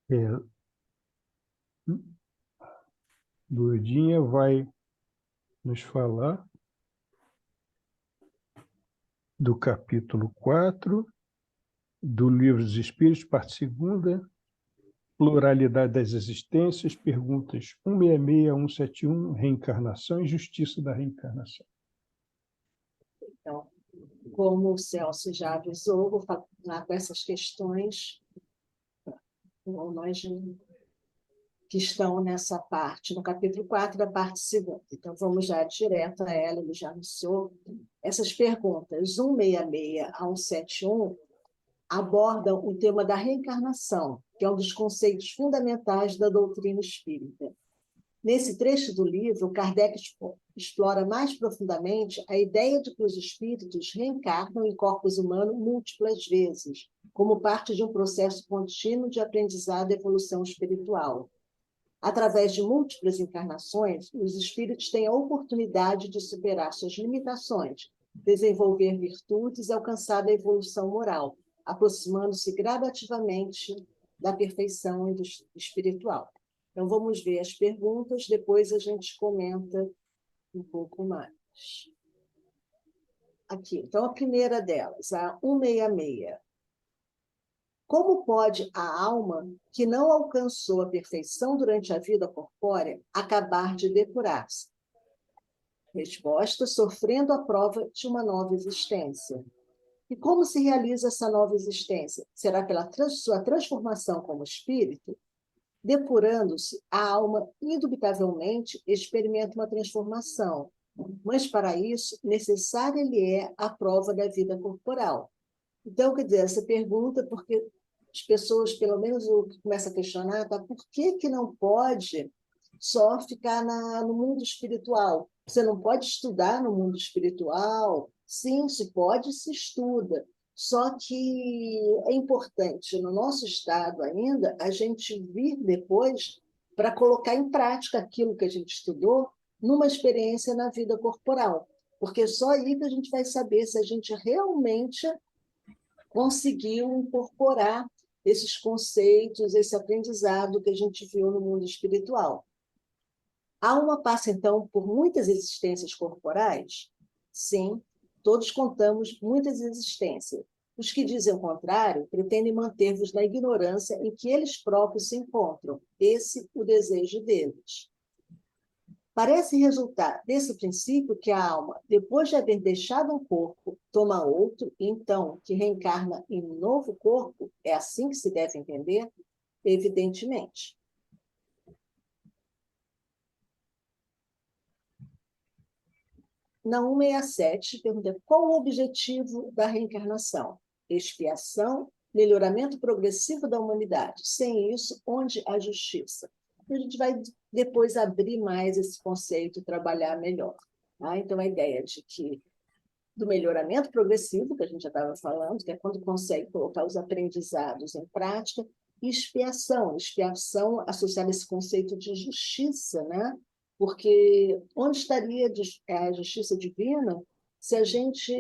É, Lourdinha vai nos falar do capítulo 4 do Livro dos Espíritos, parte 2ª, Pluralidade das Existências, perguntas 166 a 171, Reencarnação e Justiça da Reencarnação. Então, como o Celso já avisou, vou falar com essas questões que estão nessa parte, no capítulo 4 da parte 2ª. Então, vamos já direto a ela, ele já anunciou. Essas perguntas 166 a 171 abordam o tema da reencarnação, que é um dos conceitos fundamentais da doutrina espírita. Nesse trecho do livro, Kardec explora mais profundamente a ideia de que os espíritos reencarnam em corpos humanos múltiplas vezes, como parte de um processo contínuo de aprendizado e evolução espiritual. Através de múltiplas encarnações, os espíritos têm a oportunidade de superar suas limitações, desenvolver virtudes e alcançar a evolução moral, aproximando-se gradativamente da perfeição espiritual. Então, vamos ver as perguntas, depois a gente comenta um pouco mais. Aqui, então, a primeira delas, a 166. Como pode a alma, que não alcançou a perfeição durante a vida corpórea, acabar de depurar-se? Resposta: sofrendo a prova de uma nova existência. E como se realiza essa nova existência? Será pela sua transformação como espírito? Depurando-se, a alma, indubitavelmente, experimenta uma transformação, mas, para isso, necessária lhe é a prova da vida corporal. Então, quer dizer, essa pergunta, porque as pessoas, pelo menos o que começa a questionar, tá, por que não pode só ficar no mundo espiritual? Você não pode estudar no mundo espiritual? Sim, se pode, se estuda. Só que é importante, no nosso estado ainda, a gente vir depois para colocar em prática aquilo que a gente estudou numa experiência na vida corporal. Porque é só aí que a gente vai saber se a gente realmente conseguiu incorporar esses conceitos, esse aprendizado que a gente viu no mundo espiritual. A alma passa, então, por muitas existências corporais? Sim, todos contamos muitas existências. Os que dizem o contrário pretendem manter-vos na ignorância em que eles próprios se encontram. Esse o desejo deles. Parece resultar desse princípio que a alma, depois de haver deixado um corpo, toma outro, e então que reencarna em um novo corpo. É assim que se deve entender? Evidentemente. Na 167, pergunta: qual o objetivo da reencarnação? Expiação, melhoramento progressivo da humanidade. Sem isso, onde a justiça? A gente vai depois abrir mais esse conceito e trabalhar melhor. Tá? Então, a ideia de que do melhoramento progressivo, que a gente já estava falando, que é quando consegue colocar os aprendizados em prática, e expiação associada a esse conceito de justiça, né? Porque onde estaria a justiça divina se a gente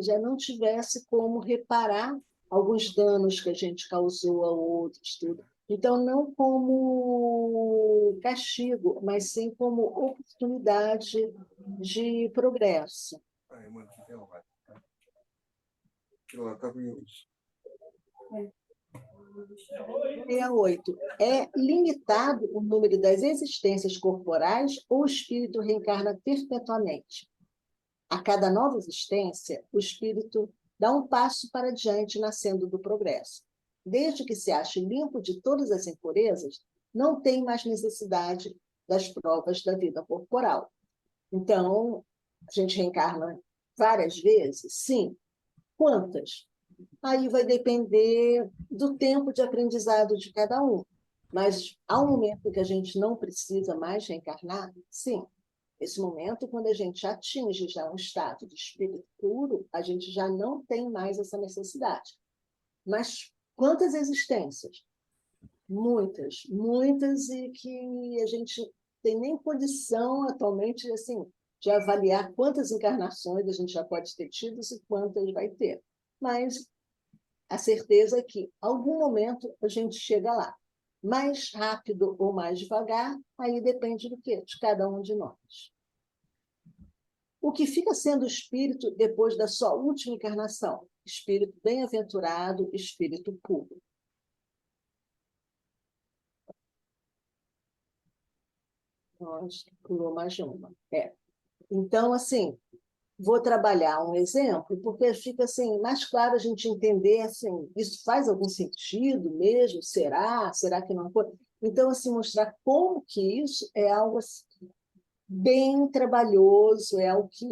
já não tivesse como reparar alguns danos que a gente causou a outros, tudo. Então, não como castigo, mas sim como oportunidade de progresso. Aquilo lá está curioso. 68. É limitado o número das existências corporais ou o espírito reencarna perpetuamente? A cada nova existência, o espírito dá um passo para diante, nascendo do progresso. Desde que se ache limpo de todas as impurezas, não tem mais necessidade das provas da vida corporal. Então, a gente reencarna várias vezes? Sim. Quantas? Aí vai depender do tempo de aprendizado de cada um. Mas há um momento que a gente não precisa mais reencarnar? Sim. Esse momento, quando a gente atinge já um estado de espírito puro, a gente já não tem mais essa necessidade. Mas quantas existências? Muitas, muitas, e que a gente tem nem condição atualmente assim, de avaliar quantas encarnações a gente já pode ter tido e quantas vai ter. Mas a certeza é que, em algum momento, a gente chega lá. mais rápido ou mais devagar, aí depende do quê? De cada um de nós. O que fica sendo o espírito depois da sua última encarnação? Espírito bem-aventurado, espírito puro. Nós pulou mais uma. Então, assim, vou trabalhar um exemplo, porque fica assim, mais claro a gente entender assim, isso faz algum sentido mesmo? Será? Será que não foi? Então, assim, mostrar como que isso é algo assim, bem trabalhoso, é algo que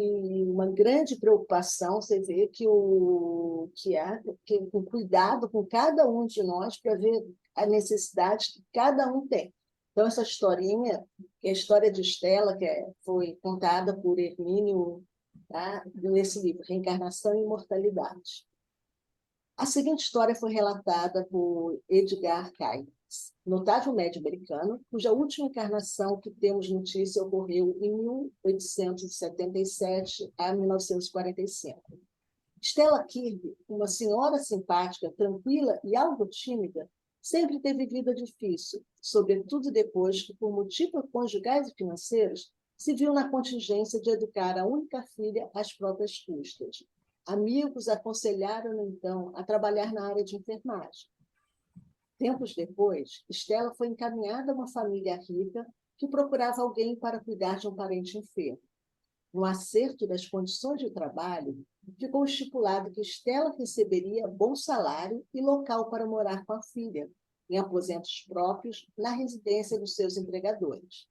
uma grande preocupação, você vê que o cuidado com cada um de nós para ver a necessidade que cada um tem. Então, essa historinha, que é a história de Estela, foi contada por Hermínio, tá? Nesse livro, Reencarnação e Imortalidade. A seguinte história foi relatada por Edgar Cayce, notável médium americano, cuja última encarnação que temos notícia ocorreu em 1877 a 1945. Stella Kirby, uma senhora simpática, tranquila e algo tímida, sempre teve vida difícil, sobretudo depois que, por motivos conjugais e financeiros, se viu na contingência de educar a única filha às próprias custas. Amigos aconselharam-no, então, a trabalhar na área de enfermagem. Tempos depois, Stella foi encaminhada a uma família rica que procurava alguém para cuidar de um parente enfermo. No acerto das condições de trabalho, ficou estipulado que Stella receberia bom salário e local para morar com a filha, em aposentos próprios, na residência dos seus empregadores.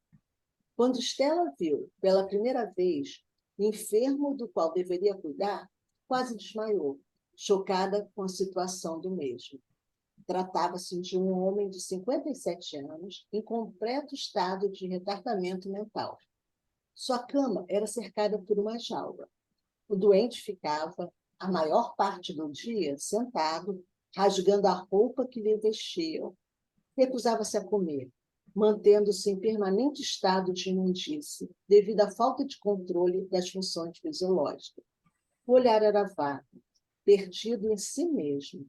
Quando Stella viu, pela primeira vez, o enfermo do qual deveria cuidar, quase desmaiou, chocada com a situação do mesmo. Tratava-se de um homem de 57 anos, em completo estado de retardamento mental. Sua cama era cercada por uma jaula. O doente ficava, a maior parte do dia, sentado, rasgando a roupa que lhe vestiam. Recusava-se a comer, mantendo-se em permanente estado de imundície, devido à falta de controle das funções fisiológicas. O olhar era vago, perdido em si mesmo.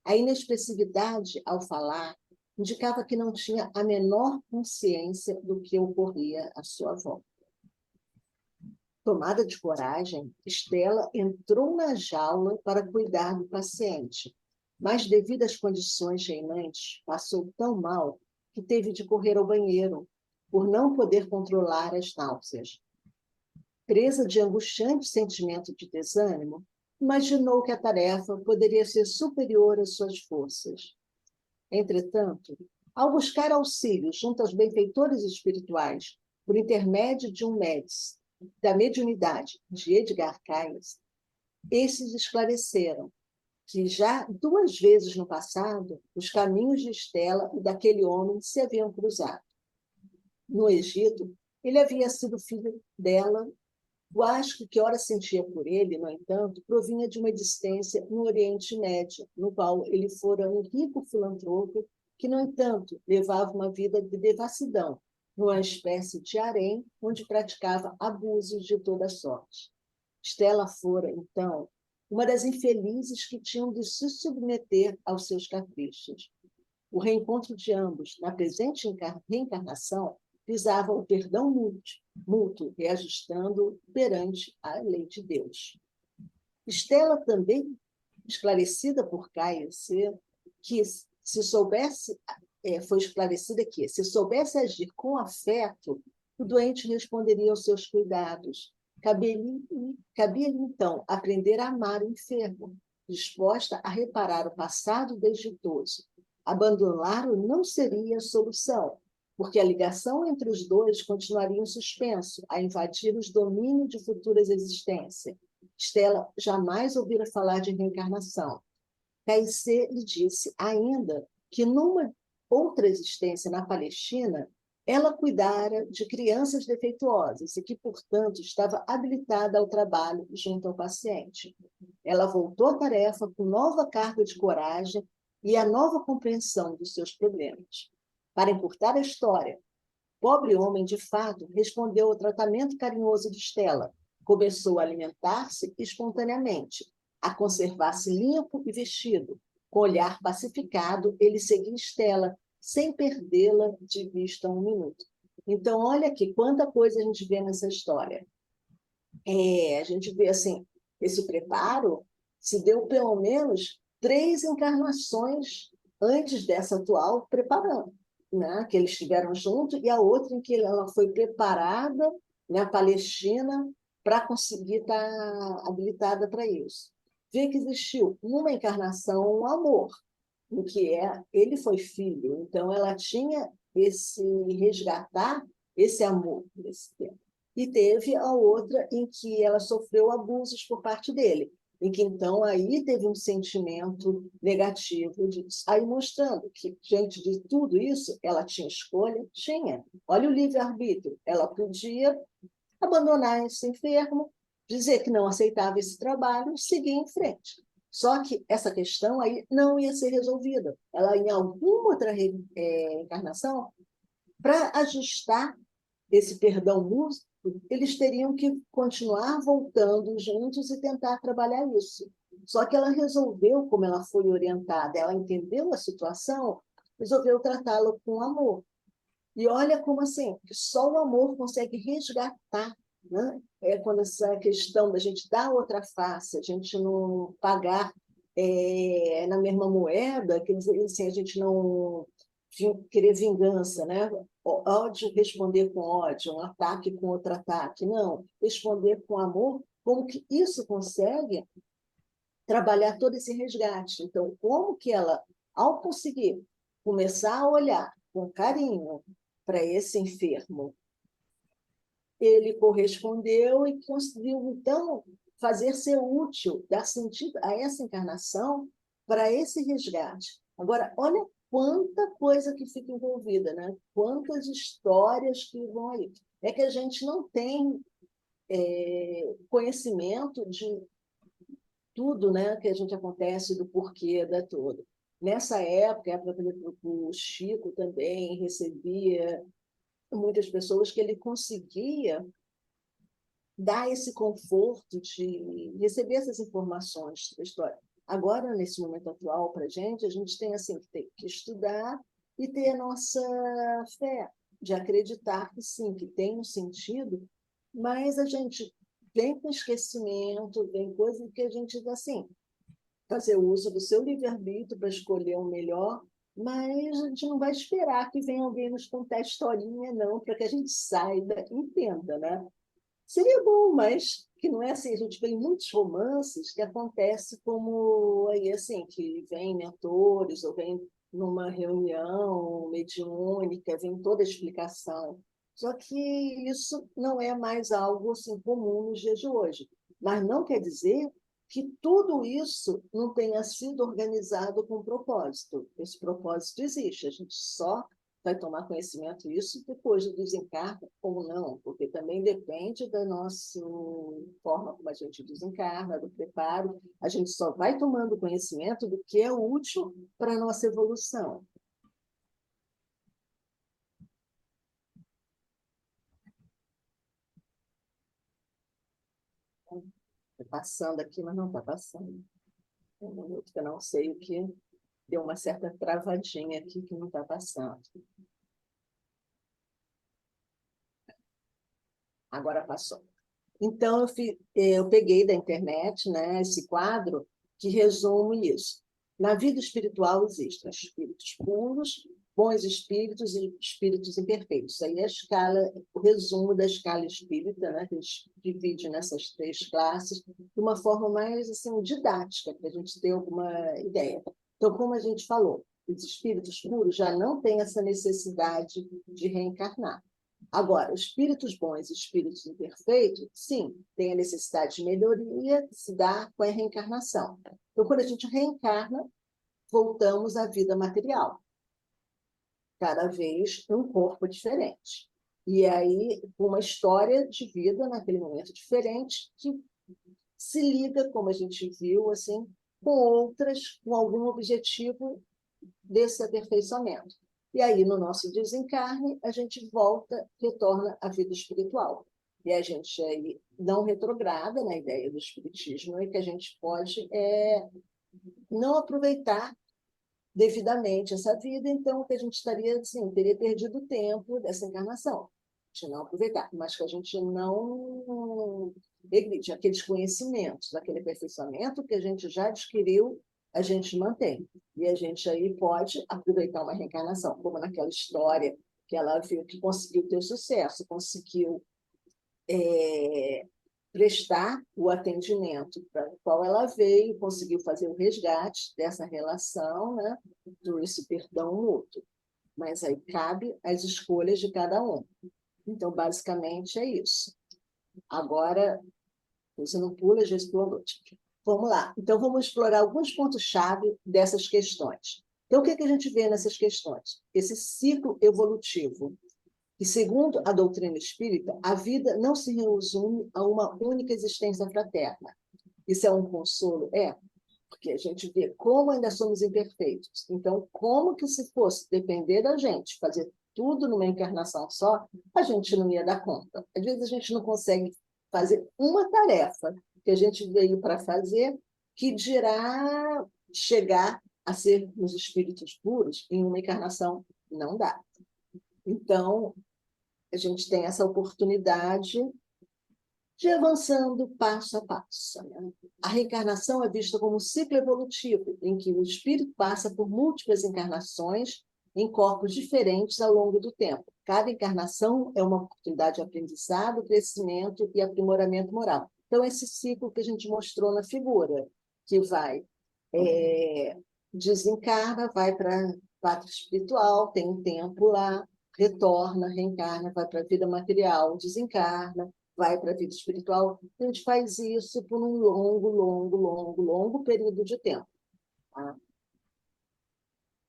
A inexpressividade, ao falar, indicava que não tinha a menor consciência do que ocorria à sua volta. Tomada de coragem, Stella entrou na jaula para cuidar do paciente, mas, devido às condições reinantes, passou tão mal que teve de correr ao banheiro, por não poder controlar as náuseas. Presa de angustiante sentimento de desânimo, imaginou que a tarefa poderia ser superior às suas forças. Entretanto, ao buscar auxílio junto aos benfeitores espirituais, por intermédio de um médium da mediunidade de Edgar Cayce, esses esclareceram que já 2 vezes no passado os caminhos de Stella e daquele homem se haviam cruzado. No Egito, ele havia sido filho dela. O asco que ora sentia por ele, no entanto, provinha de uma existência no Oriente Médio, no qual ele fora um rico filantropo que, no entanto, levava uma vida de devassidão, numa espécie de harém onde praticava abusos de toda sorte. Stella fora, então, uma das infelizes que tinham de se submeter aos seus caprichos. O reencontro de ambos, na presente reencarnação, visava o perdão mútuo, reajustando perante a lei de Deus. Stella também, esclarecida por Cayce, que se soubesse, foi esclarecida que, se soubesse agir com afeto, o doente responderia aos seus cuidados. Cabia-lhe, então, aprender a amar o enfermo, disposta a reparar o passado desditoso. Abandoná-lo não seria a solução, porque a ligação entre os dois continuaria em suspenso, a invadir os domínios de futuras existências. Stella jamais ouvira falar de reencarnação. Cayce lhe disse ainda que, numa outra existência na Palestina, ela cuidara de crianças defeituosas e que, portanto, estava habilitada ao trabalho junto ao paciente. Ela voltou à tarefa com nova carga de coragem e a nova compreensão dos seus problemas. Para encurtar a história, o pobre homem, de fato, respondeu ao tratamento carinhoso de Stella, começou a alimentar-se espontaneamente, a conservar-se limpo e vestido. Com olhar pacificado, ele seguia Stella, sem perdê-la de vista um minuto. Então, olha aqui, quanta coisa a gente vê nessa história. A gente vê, assim, esse preparo se deu pelo menos 3 encarnações antes dessa atual preparando, né? Que eles estiveram juntos, e a outra em que ela foi preparada, né, a Palestina, para conseguir estar habilitada para isso. Vê que existiu uma encarnação, um amor, em que ele foi filho, então ela tinha esse resgatar esse amor nesse tempo. E teve a outra em que ela sofreu abusos por parte dele, em que então aí teve um sentimento negativo disso. Aí mostrando que, diante de tudo isso, ela tinha escolha? Tinha. Olha o livre-arbítrio. Ela podia abandonar esse enfermo, dizer que não aceitava esse trabalho, seguir em frente. Só que essa questão aí não ia ser resolvida. Ela, em alguma outra encarnação, para ajustar esse perdão mútuo, eles teriam que continuar voltando juntos e tentar trabalhar isso. Só que ela resolveu, como ela foi orientada, ela entendeu a situação, resolveu tratá-lo com amor. E olha como assim, que só o amor consegue resgatar, né? Quando essa questão da gente dar outra face, a gente não pagar na mesma moeda, quer dizer, assim, a gente não querer vingança, né? Ódio responder com ódio, um ataque com outro ataque. Não, responder com amor, como que isso consegue trabalhar todo esse resgate. Então, como que ela, ao conseguir começar a olhar com carinho para esse enfermo, ele correspondeu e conseguiu, então, fazer ser útil, dar sentido a essa encarnação para esse resgate. Agora, olha quanta coisa que fica envolvida, né? Quantas histórias que vão aí. É que a gente não tem conhecimento de tudo, né, que a gente acontece, do porquê da tudo. Nessa época, o Chico também recebia muitas pessoas que ele conseguia dar esse conforto de receber essas informações da história. Agora, nesse momento atual, para a gente tem assim, que estudar e ter a nossa fé, de acreditar que sim, que tem um sentido, mas a gente vem com esquecimento, vem coisa que a gente, assim, fazer uso do seu livre-arbítrio para escolher o melhor, mas a gente não vai esperar que venha alguém nos contar a historinha, não, para que a gente saiba, entenda, né? Seria bom, mas que não é assim. A gente vê em muitos romances que acontece como aí assim, que vem mentores ou vem numa reunião mediúnica, vem toda a explicação. Só que isso não é mais algo assim comum nos dias de hoje. Mas não quer dizer que tudo isso não tenha sido organizado com propósito. Esse propósito existe, a gente só vai tomar conhecimento disso depois do desencarne ou não, porque também depende da nossa forma como a gente desencarna, do preparo. A gente só vai tomando conhecimento do que é útil para a nossa evolução. Está passando aqui, mas não está passando. Um minuto que eu não sei o que, deu uma certa travadinha aqui que não está passando. Agora passou. Então, eu peguei da internet, né, esse quadro que resume isso. Na vida espiritual existem espíritos puros, bons espíritos e espíritos imperfeitos. Aí a escala, o resumo da escala espírita, né, que a gente divide nessas 3 classes, de uma forma mais assim, didática, para a gente ter alguma ideia. Então, como a gente falou, os espíritos puros já não têm essa necessidade de reencarnar. Agora, espíritos bons e espíritos imperfeitos, sim, tem a necessidade de melhoria, que se dá com a reencarnação. Então, quando a gente reencarna, voltamos à vida material, cada vez um corpo diferente. E aí, uma história de vida naquele momento diferente, que se liga, como a gente viu, assim, com outras, com algum objetivo desse aperfeiçoamento. E aí, no nosso desencarne, a gente volta, retorna à vida espiritual. E a gente aí não retrograda na ideia do espiritismo, e que a gente pode não aproveitar devidamente essa vida, então que a gente estaria, assim, teria perdido o tempo dessa encarnação, a gente não aproveitar, mas que a gente não negride aqueles conhecimentos, aquele aperfeiçoamento que a gente já adquiriu, a gente mantém. E a gente aí pode aproveitar uma reencarnação, como naquela história que ela viu que conseguiu ter sucesso, conseguiu prestar o atendimento para o qual ela veio, conseguiu fazer o resgate dessa relação, né, do esse perdão mútuo. Mas aí cabe as escolhas de cada um. Então, basicamente, é isso. Agora, você não pula, já explorou. Vamos lá. Então, vamos explorar alguns pontos-chave dessas questões. Então, o que a gente vê nessas questões? Esse ciclo evolutivo. E, segundo a doutrina espírita, a vida não se resume a uma única existência fraterna. Isso é um consolo? É, porque a gente vê como ainda somos imperfeitos. Então, como que se fosse depender da gente, fazer tudo numa encarnação só, a gente não ia dar conta. Às vezes a gente não consegue fazer uma tarefa que a gente veio para fazer, que dirá chegar a sermos espíritos puros em uma encarnação. Não dá. Então, a gente tem essa oportunidade de ir avançando passo a passo, né? A reencarnação é vista como um ciclo evolutivo, em que o espírito passa por múltiplas encarnações em corpos diferentes ao longo do tempo. Cada encarnação é uma oportunidade de aprendizado, crescimento e aprimoramento moral. Então, esse ciclo que a gente mostrou na figura, que vai desencarna, vai para a pátria espiritual, tem um tempo lá, retorna, reencarna, vai para a vida material, desencarna, vai para a vida espiritual. A gente faz isso por um longo período de tempo. Tá?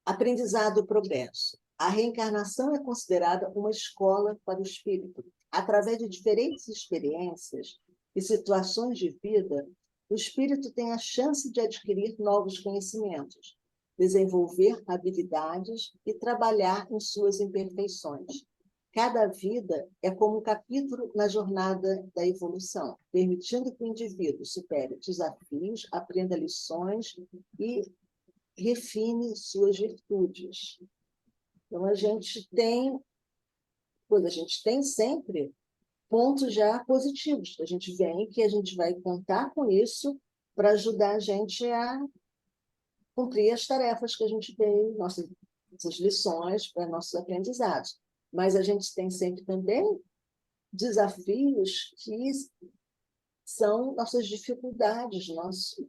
Aprendizado e progresso. A reencarnação é considerada uma escola para o espírito. Através de diferentes experiências e situações de vida, o espírito tem a chance de adquirir novos conhecimentos, desenvolver habilidades e trabalhar em suas imperfeições. Cada vida é como um capítulo na jornada da evolução, permitindo que o indivíduo supere desafios, aprenda lições e refine suas virtudes. Então, a gente tem sempre pontos já positivos. A gente vem que a gente vai contar com isso para ajudar a gente a cumprir as tarefas que a gente tem, nossas lições, para nossos aprendizados. Mas a gente tem sempre também desafios que são nossas dificuldades,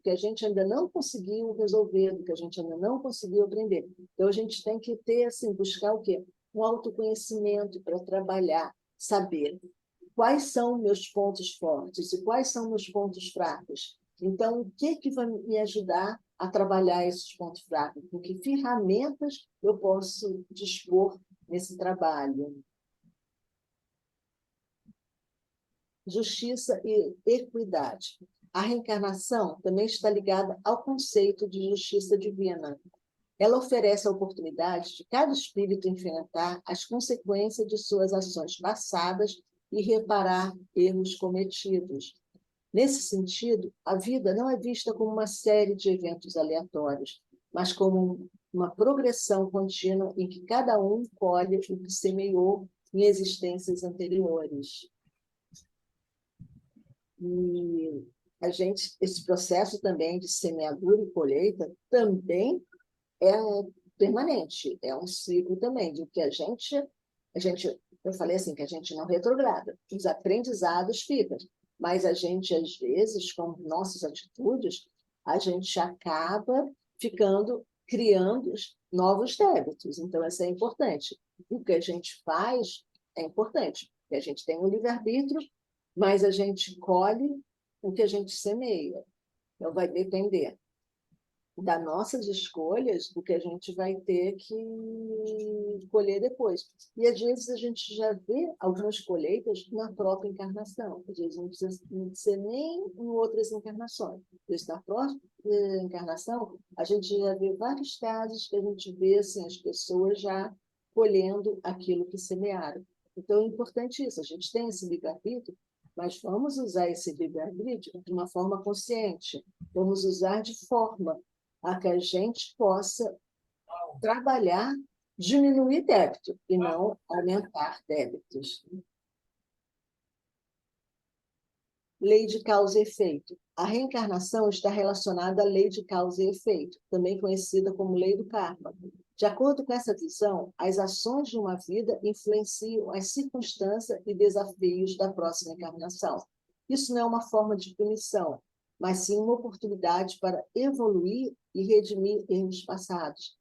que a gente ainda não conseguiu resolver, que a gente ainda não conseguiu aprender. Então, a gente tem que ter, assim, buscar o quê? Um autoconhecimento para trabalhar, saber quais são meus pontos fortes e quais são meus pontos fracos. Então, o que vai me ajudar a trabalhar esses pontos fracos? Com que ferramentas eu posso dispor nesse trabalho? Justiça e equidade. A reencarnação também está ligada ao conceito de justiça divina. Ela oferece a oportunidade de cada espírito enfrentar as consequências de suas ações passadas e reparar erros cometidos. Nesse sentido, a vida não é vista como uma série de eventos aleatórios, mas como uma progressão contínua em que cada um colhe o que semeou em existências anteriores. E esse processo também de semeadura e colheita também é permanente, é um ciclo também, de que a gente, eu falei assim, que a gente não retrograda, os aprendizados ficam, mas a gente, às vezes, com nossas atitudes, a gente acaba criando novos débitos, então isso é importante. O que a gente faz é importante, porque a gente tem um livre-arbítrio, mas a gente colhe o que a gente semeia. Então, vai depender das nossas escolhas, do que a gente vai ter que colher depois. E, às vezes, a gente já vê algumas colheitas na própria encarnação. Às vezes, não precisa ser nem em outras encarnações. Às vezes, na própria encarnação, a gente já vê vários casos que a gente vê assim, as pessoas já colhendo aquilo que semearam. Então, é importante isso. A gente tem esse livre-arbítrio, mas vamos usar esse livre-arbítrio de uma forma consciente. Vamos usar de forma a que a gente possa trabalhar, diminuir débito e não aumentar débitos. Lei de causa e efeito. A reencarnação está relacionada à lei de causa e efeito, também conhecida como lei do karma. De acordo com essa visão, as ações de uma vida influenciam as circunstâncias e desafios da próxima encarnação. Isso não é uma forma de punição, mas sim uma oportunidade para evoluir e redimir erros passados.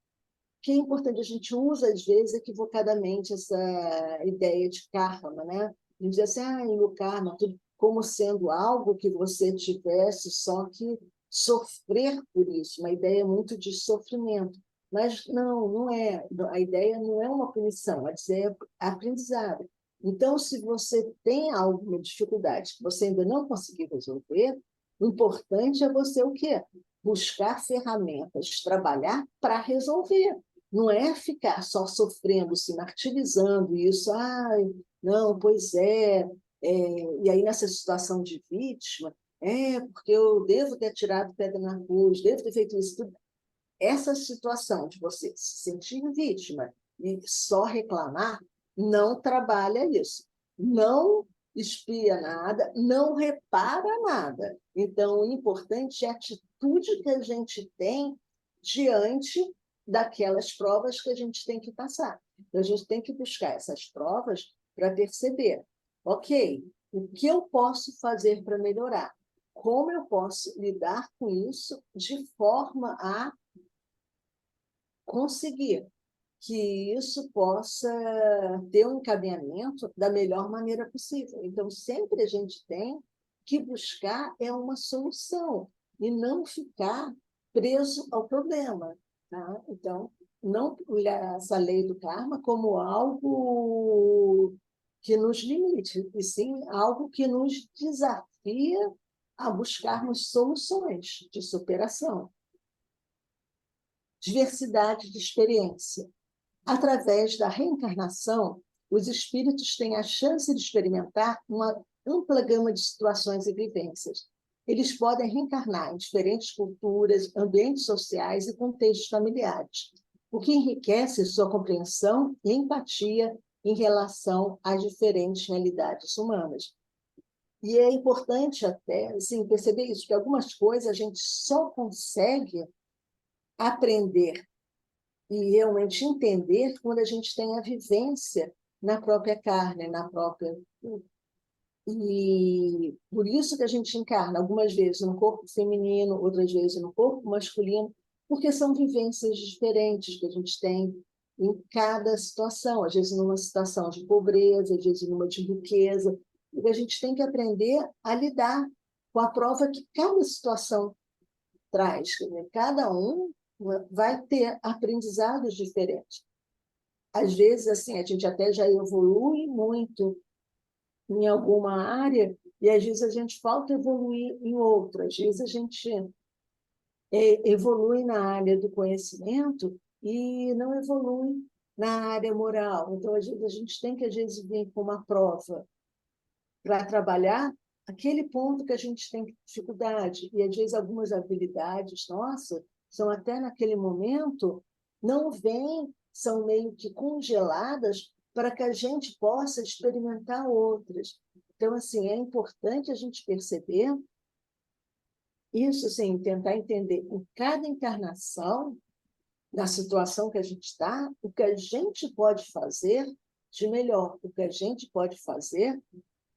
Que é importante, a gente usa, às vezes, equivocadamente essa ideia de karma, né? A gente diz assim, o karma, tudo como sendo algo que você tivesse só que sofrer por isso, uma ideia muito de sofrimento. Mas não é. A ideia não é uma punição, a ideia é aprendizado. Então, se você tem alguma dificuldade que você ainda não conseguiu resolver, o importante é você o quê? Buscar ferramentas, trabalhar para resolver. Não é ficar só sofrendo, se martirizando isso. Não, pois é. E aí, nessa situação de vítima, porque eu devo ter tirado pedra na cruz, devo ter feito isso tudo. Essa situação de você se sentir vítima e só reclamar, não trabalha isso. Não expia nada, não repara nada. Então, o importante é a atitude que a gente tem diante daquelas provas que a gente tem que passar. Então, a gente tem que buscar essas provas para perceber, ok, o que eu posso fazer para melhorar? Como eu posso lidar com isso de forma a conseguir que isso possa ter um encaminhamento da melhor maneira possível. Então, sempre a gente tem que buscar uma solução e não ficar preso ao problema. Tá? Então, não olhar essa lei do karma como algo que nos limite, e sim algo que nos desafia a buscarmos soluções de superação. Diversidade de experiência. Através da reencarnação, os espíritos têm a chance de experimentar uma ampla gama de situações e vivências. Eles podem reencarnar em diferentes culturas, ambientes sociais e contextos familiares, o que enriquece sua compreensão e empatia em relação às diferentes realidades humanas. E é importante até assim, perceber isso, que algumas coisas a gente só consegue aprender e realmente entender quando a gente tem a vivência na própria carne, na própria... E por isso que a gente encarna, algumas vezes no corpo feminino, outras vezes no corpo masculino, porque são vivências diferentes que a gente tem em cada situação, às vezes numa situação de pobreza, às vezes numa de riqueza, e a gente tem que aprender a lidar com a prova que cada situação traz. Cada um vai ter aprendizados diferentes. Às vezes, assim, a gente até já evolui muito em alguma área e às vezes a gente falta evoluir em outra. Às vezes a gente evolui na área do conhecimento e não evolui na área moral. Então, às vezes, a gente tem que, às vezes, vir com uma prova para trabalhar aquele ponto que a gente tem dificuldade. E, às vezes, algumas habilidades nossas são até naquele momento, não vêm, são meio que congeladas para que a gente possa experimentar outras. Então, assim, é importante a gente perceber isso, assim, tentar entender em cada encarnação, na situação que a gente está, o que a gente pode fazer de melhor, o que a gente pode fazer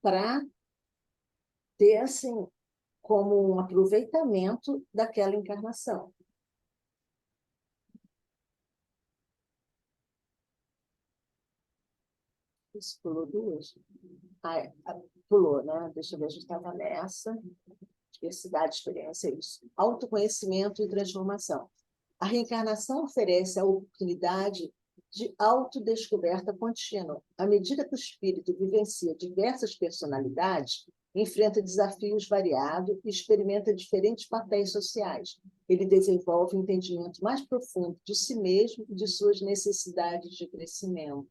para ter, assim, como um aproveitamento daquela encarnação. Isso pulou duas? Pulou, né? Deixa eu ver, a gente estava nessa. Diversidade, experiência, isso. Autoconhecimento e transformação. A reencarnação oferece a oportunidade de autodescoberta contínua. À medida que o espírito vivencia diversas personalidades, enfrenta desafios variados e experimenta diferentes papéis sociais. Ele desenvolve um entendimento mais profundo de si mesmo e de suas necessidades de crescimento.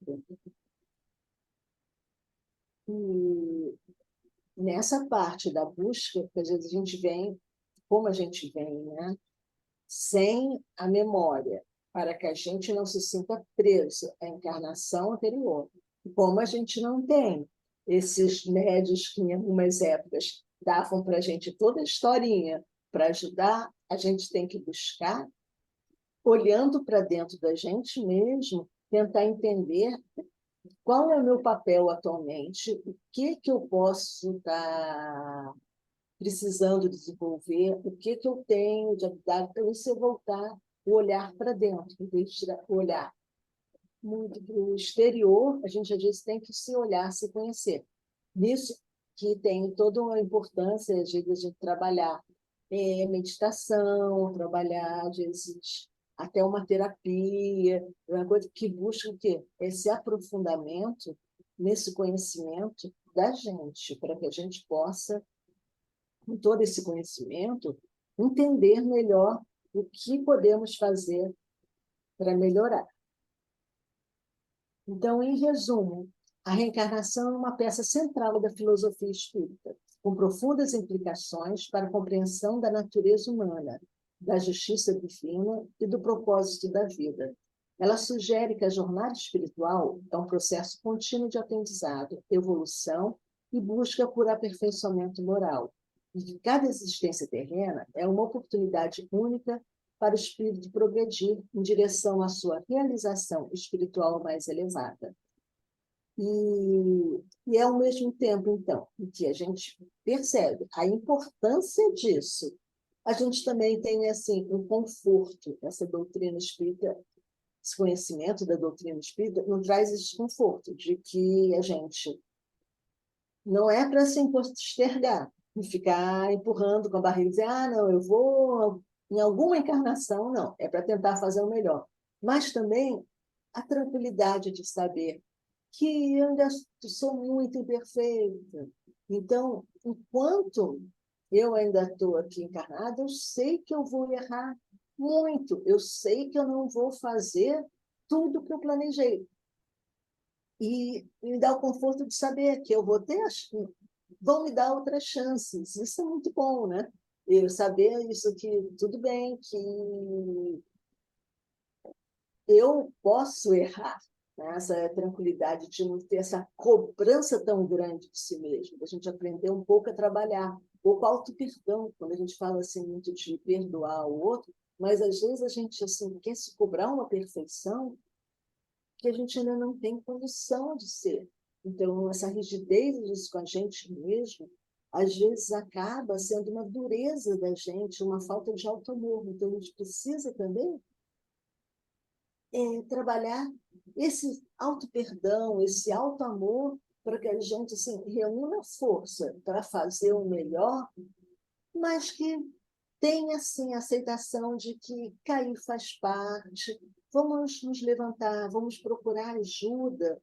E nessa parte da busca, porque às vezes a gente vem, como a gente vem, né? Sem a memória, para que a gente não se sinta preso à encarnação anterior. E como a gente não tem esses médios que em algumas épocas davam para a gente toda a historinha para ajudar, a gente tem que buscar, olhando para dentro da gente mesmo, tentar entender qual é o meu papel atualmente, o que eu posso estar precisando desenvolver, o que eu tenho de habilidade para você voltar o olhar para dentro, em vez de olhar muito para o exterior, a gente às vezes tem que se olhar, se conhecer. Nisso que tem toda uma importância de a gente trabalhar meditação, trabalhar, às vezes, até uma terapia, uma coisa que busca o quê? Esse aprofundamento nesse conhecimento da gente, para que a gente possa, com todo esse conhecimento, entender melhor o que podemos fazer para melhorar. Então, em resumo, a reencarnação é uma peça central da filosofia espírita, com profundas implicações para a compreensão da natureza humana, da justiça divina e do propósito da vida. Ela sugere que a jornada espiritual é um processo contínuo de aprendizado, evolução e busca por aperfeiçoamento moral, e que cada existência terrena é uma oportunidade única para o espírito progredir em direção à sua realização espiritual mais elevada. E é ao mesmo tempo, então, em que a gente percebe a importância disso, a gente também tem assim um conforto. Essa doutrina espírita, esse conhecimento da doutrina espírita, nos traz esse conforto de que a gente não é para se postergar e ficar empurrando com a barriga e dizer, não, eu vou em alguma encarnação, não, é para tentar fazer o melhor. Mas também a tranquilidade de saber que eu ainda sou muito imperfeita. Então, enquanto eu ainda estou aqui encarnada, eu sei que eu vou errar muito, eu sei que eu não vou fazer tudo que eu planejei. E me dá o conforto de saber que eu vou ter, vão me dar outras chances. Isso é muito bom, né? Eu saber isso, que tudo bem, que eu posso errar, né? Essa tranquilidade de não ter essa cobrança tão grande de si mesmo, da gente aprender um pouco a trabalhar, um pouco auto-perdão, quando a gente fala assim muito de perdoar o outro, mas às vezes a gente assim, quer se cobrar uma perfeição que a gente ainda não tem condição de ser. Então, essa rigidez disso com a gente mesmo, às vezes acaba sendo uma dureza da gente, uma falta de auto-amor. Então, a gente precisa também trabalhar esse auto-perdão, esse auto-amor, para que a gente assim, reúna força para fazer o melhor, mas que tenha assim, a aceitação de que cair faz parte, vamos nos levantar, vamos procurar ajuda.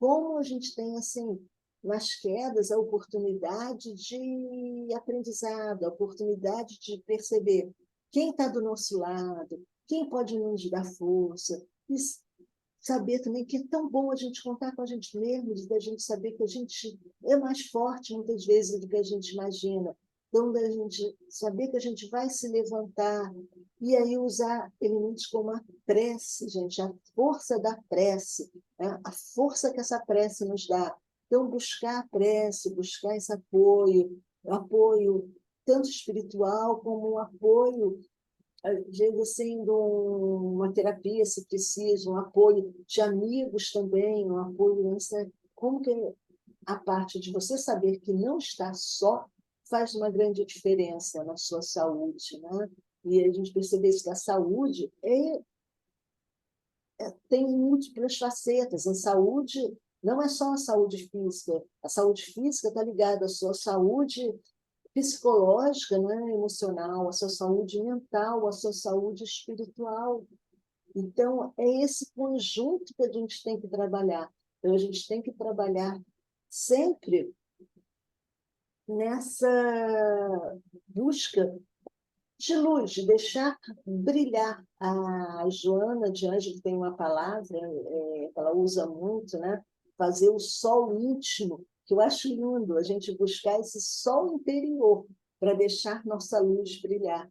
Como a gente tem, assim, nas quedas, a oportunidade de aprendizado, a oportunidade de perceber quem está do nosso lado, quem pode nos dar força, e saber também que é tão bom a gente contar com a gente mesmo, de a gente saber que a gente é mais forte, muitas vezes, do que a gente imagina. Então, da gente saber que a gente vai se levantar e aí usar elementos como a prece, gente, a força da prece, né? A força que essa prece nos dá. Então, buscar a prece, buscar esse apoio tanto espiritual como um apoio, digo assim, de uma terapia, se precisa, um apoio de amigos também, um apoio nessa... Como que a parte de você saber que não está só faz uma grande diferença na sua saúde, né? E a gente perceber isso, que a saúde tem múltiplas facetas. A saúde não é só a saúde física está ligada à sua saúde psicológica, né, emocional, à sua saúde mental, à sua saúde espiritual. Então, é esse conjunto que a gente tem que trabalhar. Então, a gente tem que trabalhar sempre nessa busca de luz, de deixar brilhar. A Joana de Ângelo tem uma palavra que ela usa muito, né? Fazer o sol íntimo, que eu acho lindo, a gente buscar esse sol interior para deixar nossa luz brilhar.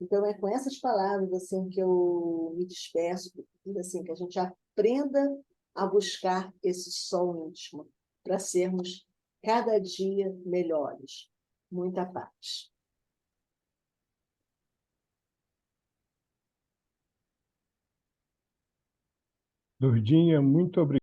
Então, é com essas palavras assim que eu me despeço, assim, que a gente aprenda a buscar esse sol íntimo, para sermos cada dia melhores. Muita paz. Lourdinha, muito obrigado.